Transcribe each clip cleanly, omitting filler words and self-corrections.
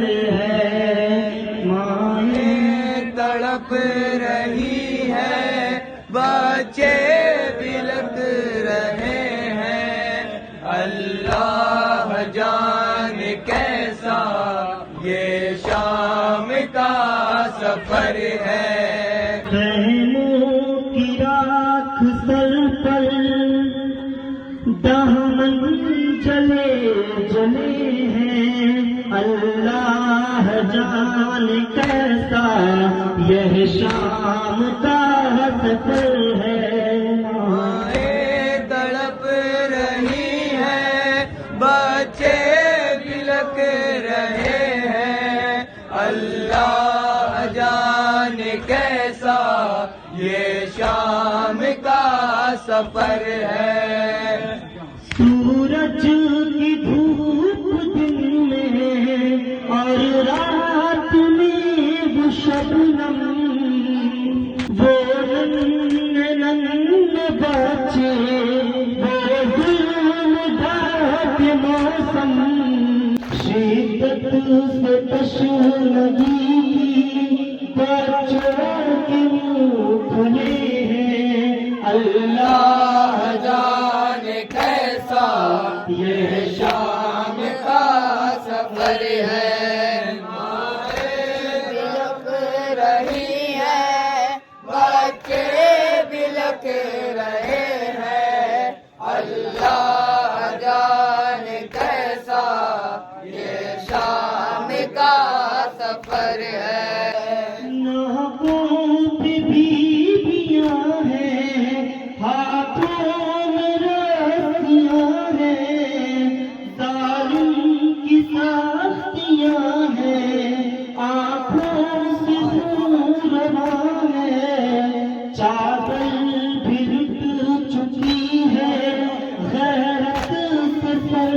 سفر ہے، مائیں تڑپ رہی ہے، بچے بلک رہے ہیں، اللہ جانے کیسا یہ شام کا سفر ہے۔ خیموں کی راکھ سر پر دامن جلے جلے ہیں، اللہ جانے کیسا یہ شام کا سفر ہے۔ مائیں تڑپ رہی ہے، بچے بلک رہے ہیں، اللہ جانے کیسا یہ شام کا سفر ہے۔ سورج کی دھوپ دن میں اور رات میں وہ شبنم، وہ ننھے بچے، وہ گلداد موسم، شدت سے تشنگی بچوں کے منہ کھلے ہیں، اللہ جانے کیسا یہ شام کا سفر ہے۔ مائیں بلک رہی ہے، بچے بلک رہے ہیں، اللہ جانے کیسا یہ شام کا سفر ہے۔ ناکوں پہ بیویاں ہیں، ہاتھوں میں رسیاں ہیں، ظالم کی سختیاں ہیں، آنکھوں سے خون رواں ہے، چادر بھی رک چکی ہے، غیرت سے سر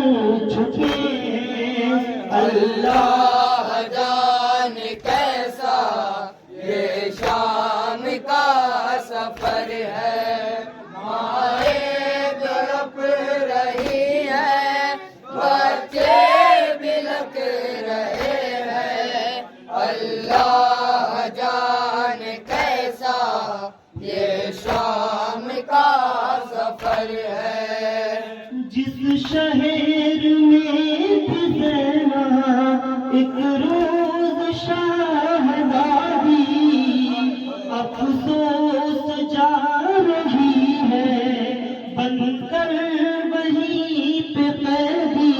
جھکے ہیں، اللہ جانے کیسا یہ شام کا سفر ہے۔ مائیں تڑپ رہی ہے، بچے بلک رہے ہیں، اللہ جانے کیسا یہ شام کا سفر ہے۔ جس شہر میں تھی زینب ایک روز شہزادی، افسوس جا رہی ہے بن کر وہیں پہ قیدی،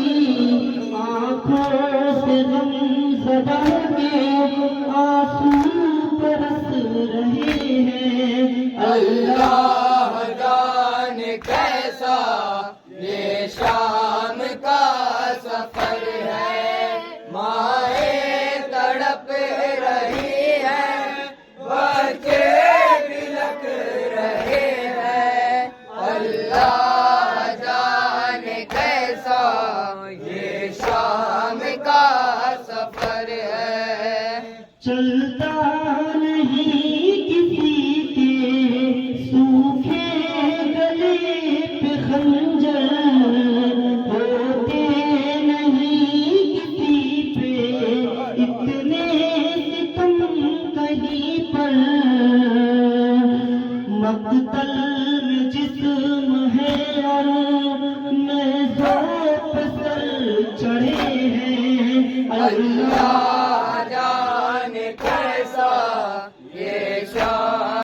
آنکھوں سے غم زدہ کے آنسو برس رہے ہیں، اللہ جانے کیسا یہ شام کا سفر ہے۔ مائیں تڑپ رہی ہے، بچے بلک رہے ہیں، اللہ جانے کیسا یہ شام کا سفر ہے۔ چلتا نہیں کسی کے سوکھے گلے پہ خنجر، ہوتے نہیں کسی پہ اتنے ستم کہیں پر، مقتل میں جسم ہے اور نیزوں پہ سر چڑھے ہیں، اللہ اللہ جانے کیسا